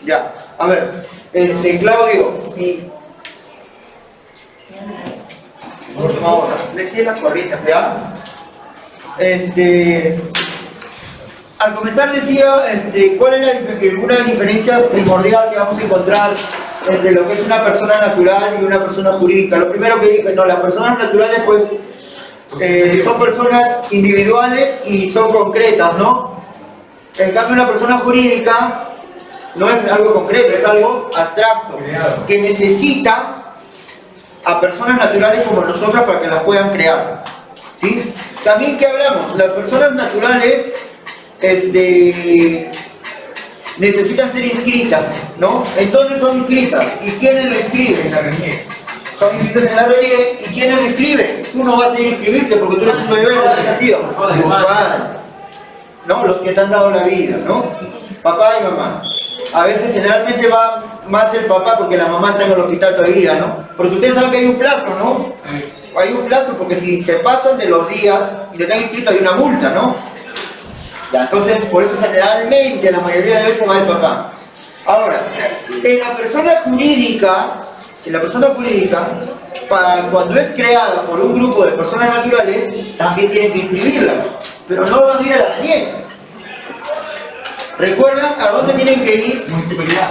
Ya, a ver, Claudio. Última hora. Decía la corriente, ¿ya? Al comenzar decía, ¿cuál es una diferencia primordial que vamos a encontrar entre lo que es una persona natural y una persona jurídica? Lo primero que dije, no, las personas naturales pues son personas individuales y son concretas, ¿no? En cambio una persona jurídica no es algo concreto, es algo abstracto, que necesita a personas naturales como nosotros para que las puedan crear, ¿sí? También, ¿qué hablamos? Las personas naturales necesitan ser inscritas, ¿no? Entonces son inscritas. ¿Y quiénes lo inscriben? La RNIE. Son inscritas en la RNIE. ¿Y quiénes lo inscriben? Tú no vas a ir a inscribirte porque tú eres un bebé recién nacido. Tus padres, ¿no? Los que te han dado la vida, ¿no? Papá y mamá. A veces generalmente va más el papá porque la mamá está en el hospital todavía, ¿no? Porque ustedes saben que hay un plazo, ¿no? Hay un plazo porque si se pasan de los días y te están inscritos hay una multa, ¿no? Ya, entonces, por eso generalmente la mayoría de veces va el papá. Ahora, en la persona jurídica, cuando es creada por un grupo de personas naturales, también tienen que inscribirlas, pero no van a ir a la nieve. ¿Recuerdan a dónde tienen que ir? Municipalidad.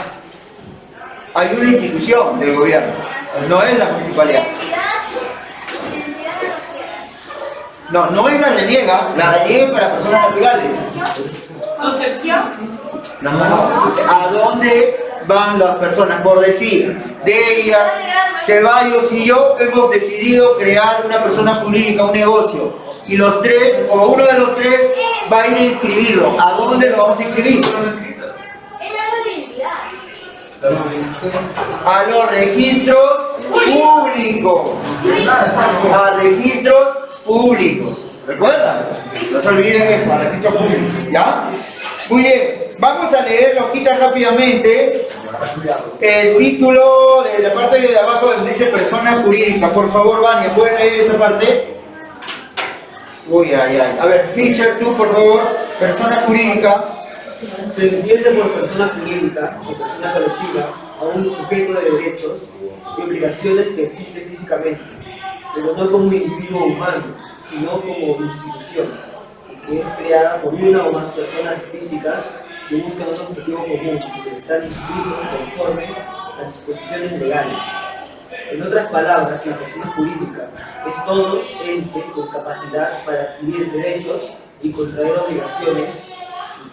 Hay una institución del gobierno, no es la municipalidad. No es la reniega es para personas naturales. ¿Concepción? No. ¿A dónde van las personas? Por decir, Delia, Ceballos y yo hemos decidido crear una persona jurídica, un negocio. Y los tres, o uno de los tres, va a ir a inscribirlo. ¿A dónde lo vamos a inscribir? A los registros públicos. A registros públicos. ¿Recuerdan? No se olviden eso, a registros públicos. ¿Ya? Muy bien. Vamos a leer la hojita rápidamente. El título de la parte de abajo donde dice persona jurídica. Por favor, Vania, ¿pueden leer esa parte? Uy, ay, ay. A ver, Fischer, tú, por favor. Persona jurídica. Se entiende por persona jurídica o persona colectiva a un sujeto de derechos y obligaciones que existe físicamente, pero no como un individuo humano, sino como institución, que es creada por una o más personas físicas que buscan un objetivo común y que están inscritos conforme a disposiciones legales. En otras palabras, la persona jurídica es todo ente con capacidad para adquirir derechos y contraer obligaciones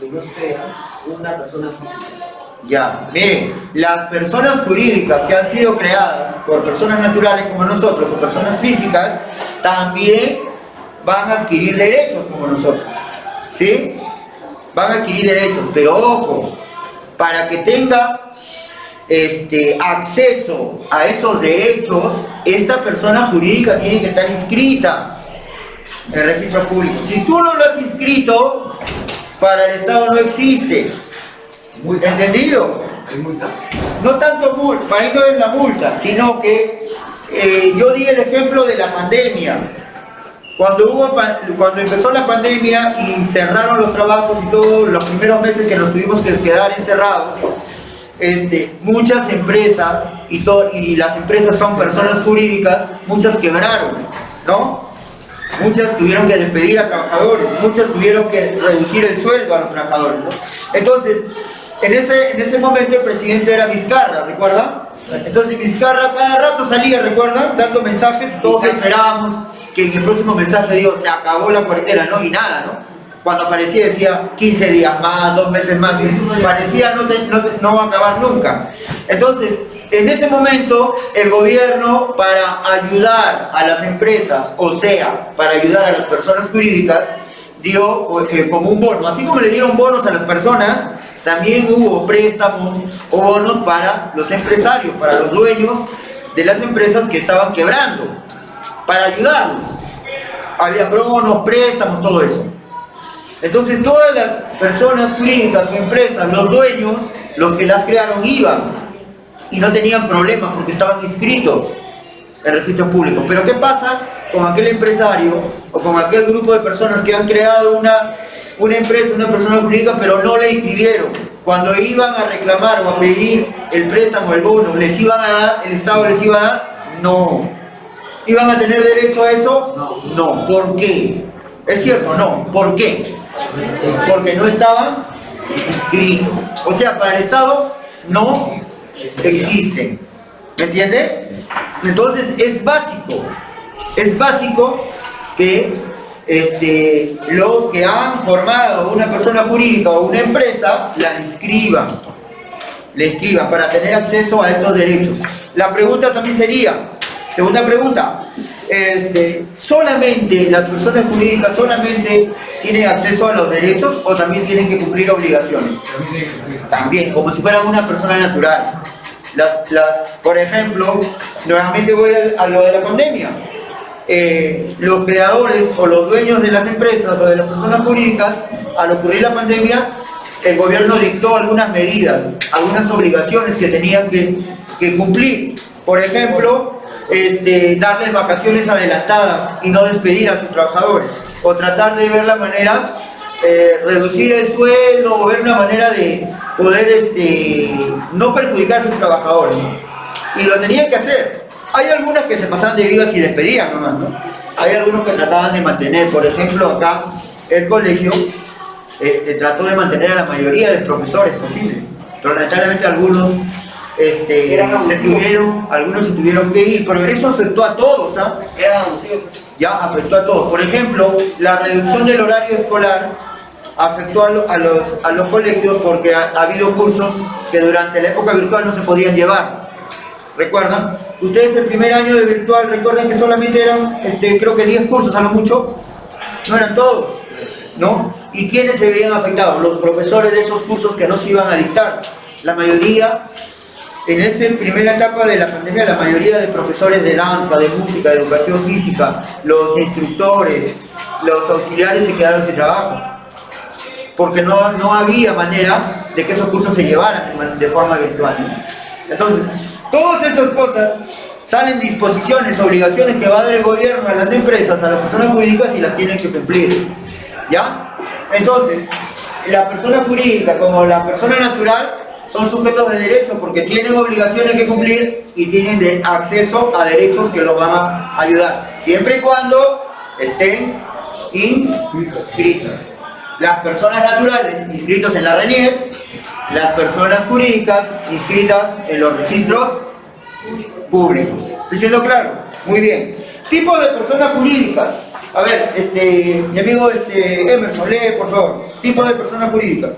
que no sea una persona física. Ya, miren, las personas jurídicas que han sido creadas por personas naturales como nosotros o personas físicas también van a adquirir derechos como nosotros, ¿sí? Van a adquirir derechos, pero ojo, para que tenga acceso a esos derechos, esta persona jurídica tiene que estar inscrita en el registro público. Si tú no lo has inscrito, para el Estado no existe. ¿Entendido? No tanto multa, ahí no es la multa, sino que yo di el ejemplo de la pandemia. Cuando empezó la pandemia y cerraron los trabajos y todo, los primeros meses que nos tuvimos que quedar encerrados, muchas empresas, y las empresas son personas jurídicas, muchas quebraron, ¿no? Muchas tuvieron que despedir a trabajadores, muchas tuvieron que reducir el sueldo a los trabajadores, ¿no? Entonces, en ese momento el presidente era Vizcarra, ¿recuerdan? Entonces Vizcarra cada rato salía, ¿recuerdan? Dando mensajes, todos esperábamos que en el próximo mensaje digo, se acabó la cuarentena, ¿no? Y nada, ¿no? Cuando aparecía decía 15 días más, 2 meses más, y parecía no va a acabar nunca. Entonces, en ese momento, el gobierno, para ayudar a las empresas, o sea, para ayudar a las personas jurídicas, dio como un bono. Así como le dieron bonos a las personas, también hubo préstamos o bonos para los empresarios, para los dueños de las empresas que estaban quebrando, para ayudarlos. Había bonos, préstamos, todo eso. Entonces, todas las personas jurídicas o empresas, los dueños, los que las crearon, iban y no tenían problemas porque estaban inscritos en el registro público. Pero ¿qué pasa con aquel empresario o con aquel grupo de personas que han creado una empresa, una persona jurídica, pero no le inscribieron? cuando iban a reclamar o a pedir el préstamo, el bono, ¿les iban a dar, el Estado les iba a dar? No. ¿Iban a tener derecho a eso? No. No. ¿Por qué? ¿Es cierto? No. ¿Por qué? Porque no estaban inscritos. O sea, para el Estado no existen. ¿Me entiende? Entonces es básico que los que han formado una persona jurídica o una empresa la inscriban, para tener acceso a estos derechos. La pregunta también sería, segunda pregunta, ¿solamente las personas jurídicas tienen acceso a los derechos o también tienen que cumplir obligaciones? También, como si fueran una persona natural. Por ejemplo, nuevamente voy a lo de la pandemia. Los creadores o los dueños de las empresas o de las personas jurídicas, al ocurrir la pandemia, el gobierno dictó algunas medidas, algunas obligaciones que tenían que cumplir. Por ejemplo, darles vacaciones adelantadas y no despedir a sus trabajadores, o tratar de ver la manera, reducir el sueldo, o ver una manera de poder no perjudicar a sus trabajadores. Y lo tenían que hacer. Hay algunas que se pasaban de vivas y despedían nomás, ¿no? Hay algunos que trataban de mantener, por ejemplo, acá el colegio trató de mantener a la mayoría de profesores posibles, pero lamentablemente algunos algunos se tuvieron que ir, pero eso afectó a todos, ¿ah? Ya afectó a todos. Por ejemplo, la reducción del horario escolar afectó a los colegios porque ha habido cursos que durante la época virtual no se podían llevar. ¿Recuerdan? Ustedes el primer año de virtual, recuerden que solamente eran, creo que 10 cursos a lo mucho, no eran todos, ¿no? ¿Y quiénes se veían afectados? Los profesores de esos cursos que no se iban a dictar. La mayoría, en esa primera etapa de la pandemia, la mayoría de profesores de danza, de música, de educación física, los instructores, los auxiliares se quedaron sin trabajo. Porque no había manera de que esos cursos se llevaran de forma virtual, ¿no? Entonces, todas esas cosas salen disposiciones, obligaciones que va a dar el gobierno a las empresas, a las personas jurídicas y las tienen que cumplir. ¿Ya? Entonces, la persona jurídica como la persona natural son sujetos de derecho porque tienen obligaciones que cumplir y tienen acceso a derechos que los van a ayudar, siempre y cuando estén inscritos. Las personas naturales inscritos en la RENIEC, las personas jurídicas inscritas en los registros públicos. ¿Estoy siendo claro? Muy bien. Tipo de personas jurídicas. A ver, mi amigo Emerson, lee por favor. Tipo de personas jurídicas.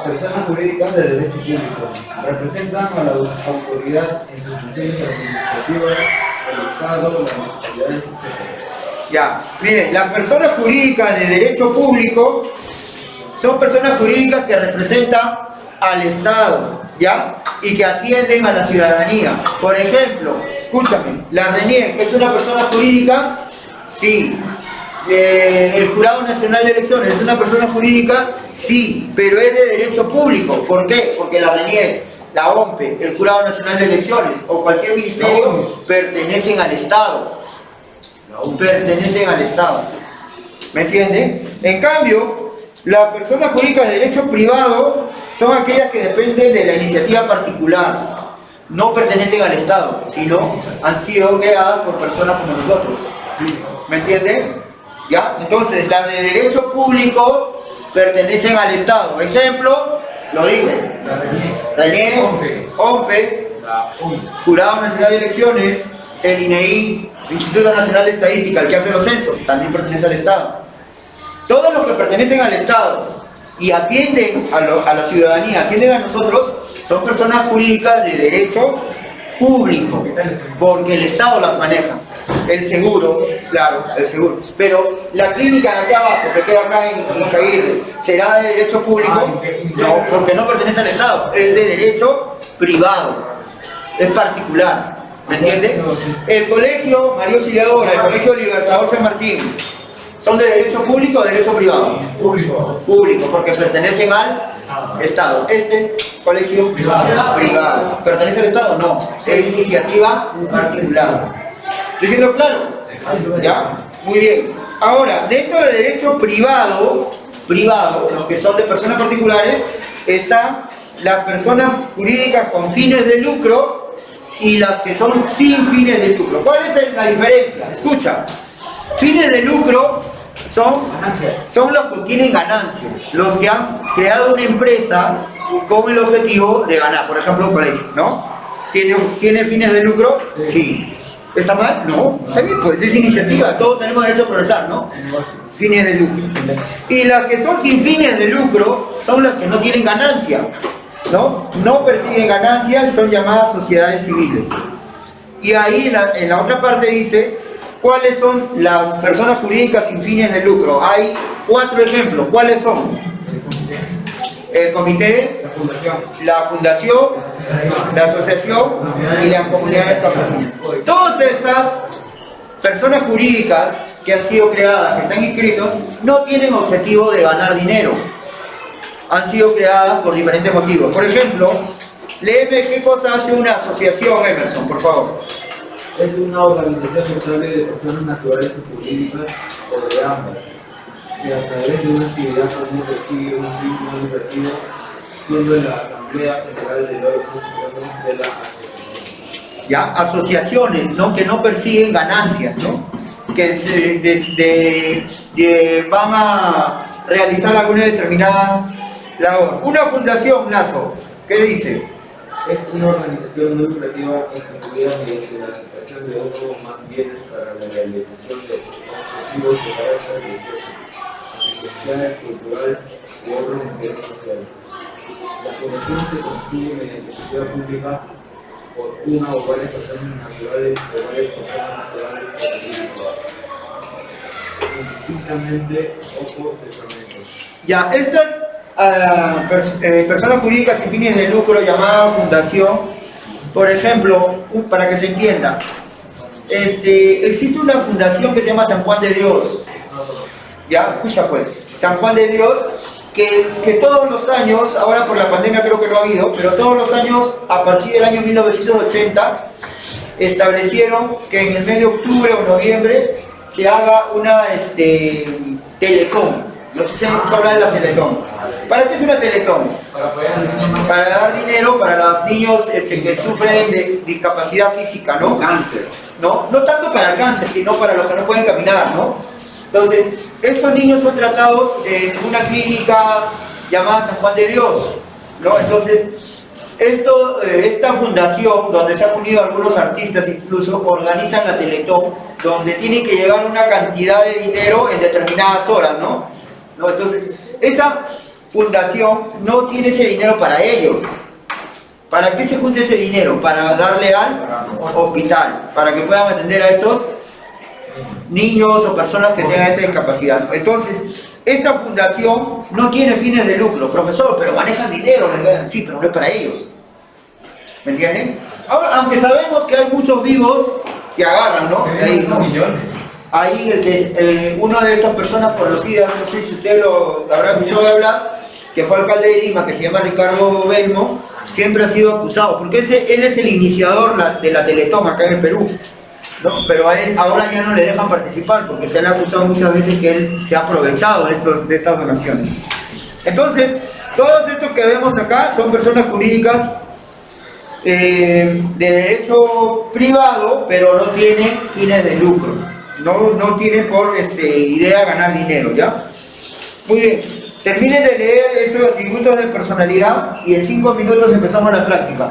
Personas jurídicas de derecho público. Representan a la autoridad en sus funciones administrativas, el Estado, la municipalidad, etc. Ya, miren, las personas jurídicas de derecho público son personas jurídicas que representan al Estado, ¿ya? Y que atienden a la ciudadanía. Por ejemplo, escúchame, la RENIEC es una persona jurídica, sí. El Jurado Nacional de Elecciones es una persona jurídica, sí, pero es de derecho público. ¿Por qué? Porque la RENIEC, la OMPE, el Jurado Nacional de Elecciones o cualquier ministerio pertenecen al Estado. Pertenecen al Estado. ¿Me entienden? En cambio, las personas jurídicas de derecho privado son aquellas que dependen de la iniciativa particular. No pertenecen al Estado, sino han sido creadas por personas como nosotros. ¿Me entienden? ¿Ya? Entonces, las de derecho público pertenecen al Estado. Ejemplo, lo dije. RENIEC, OMPE, Jurado Nacional de Elecciones, el INEI, el Instituto Nacional de Estadística, el que hace los censos, también pertenece al Estado. Todos los que pertenecen al Estado y atienden a la ciudadanía, atienden a nosotros, son personas jurídicas de derecho público, porque el Estado las maneja. El seguro, claro, el seguro. Pero la clínica de aquí abajo, que queda acá en Izaguirre, ¿será de derecho público? No, porque no pertenece al Estado, es de derecho privado, es particular. ¿Me entiende? El colegio María Auxiliadora, el colegio Libertador San Martín, ¿son de derecho público o de derecho privado? Público. Público, porque pertenecen al Estado. Este colegio privado. ¿Pertenece al Estado? No, es iniciativa particular. ¿Estoy siendo claro? ¿Ya? Muy bien. Ahora, dentro del derecho privado, los que son de personas particulares, están las personas jurídicas con fines de lucro y las que son sin fines de lucro. ¿Cuál es la diferencia? Escucha, fines de lucro son los que tienen ganancias, los que han creado una empresa con el objetivo de ganar. Por ejemplo, colegio, ¿no? ¿Tiene fines de lucro? Sí. ¿Está mal? No. Está bien, pues es iniciativa, todos tenemos derecho a progresar, ¿no? Fines de lucro. Y las que son sin fines de lucro son las que no tienen ganancia, ¿no? No persiguen ganancias, son llamadas sociedades civiles. Y ahí en la otra parte dice cuáles son las personas jurídicas sin fines de lucro. Hay 4 ejemplos. ¿Cuáles son? El comité, la fundación, la asociación y la comunidad de campesinos. Todas estas personas jurídicas que han sido creadas, que están inscritos, no tienen objetivo de ganar dinero. Han sido creadas por diferentes motivos. Por ejemplo, léeme qué cosa hace una asociación, Emerson, por favor. Es una organización estable de personas naturales y jurídicas o de ambas, que a través de una actividad común recibe un fin no lucrativo, siendo la Asamblea General de los miembros de la asociación. ¿Ya? Asociaciones, ¿no? Que no persiguen ganancias, ¿no? Que van a realizar alguna determinada labor. Una fundación, Lazo, ¿qué dice? Es una organización no lucrativa instituida mediante la administración de otros más bienes para la realización de objetivos de carácter religioso, asistencial, cultural u otros intereses sociales. La fundación se constituye mediante sociedad pública por una o varias personas naturales o varias personas naturales o jurídicas, indistintamente o por segmentos. Ya, estas personas jurídicas sin fines de lucro llamada fundación, por ejemplo, para que se entienda, existe una fundación que se llama San Juan de Dios. Ya, escucha pues, San Juan de Dios, que todos los años, ahora por la pandemia creo que no ha habido, pero todos los años, a partir del año 1980, establecieron que en el mes de octubre o noviembre se haga una telecom. No sé si han hablado de la telecom. ¿Para qué es una telecom? Para dar dinero para los niños que sufren de discapacidad física, ¿no? Cáncer. No tanto para el cáncer, sino para los que no pueden caminar, ¿no? Entonces, estos niños son tratados en una clínica llamada San Juan de Dios, ¿no? Entonces, esta fundación, donde se han unido algunos artistas incluso, organizan la Teletón, donde tienen que llevar una cantidad de dinero en determinadas horas, ¿no? Entonces, esa fundación no tiene ese dinero para ellos. ¿Para qué se junta ese dinero? Para darle al hospital, para que puedan atender a estos niños o personas que tengan esta discapacidad. Entonces, esta fundación no tiene fines de lucro. Profesor, pero manejan dinero. Sí, pero no es para ellos. ¿Me entienden? Ahora, aunque sabemos que hay muchos vivos que agarran, ¿no? Ahí una de estas personas conocidas, no sé si usted lo habrá escuchado hablar, que fue alcalde de Lima, que se llama Ricardo Belmo, siempre ha sido acusado, porque él es el iniciador de la Teletón acá en el Perú, ¿no? Pero a él ahora ya no le dejan participar, porque se le ha acusado muchas veces que él se ha aprovechado de estas donaciones. Entonces, todos estos que vemos acá son personas jurídicas de derecho privado, pero no tienen fines de lucro. No tienen por idea ganar dinero, ¿ya? Muy bien, terminen de leer esos atributos de personalidad y en 5 minutos empezamos la práctica.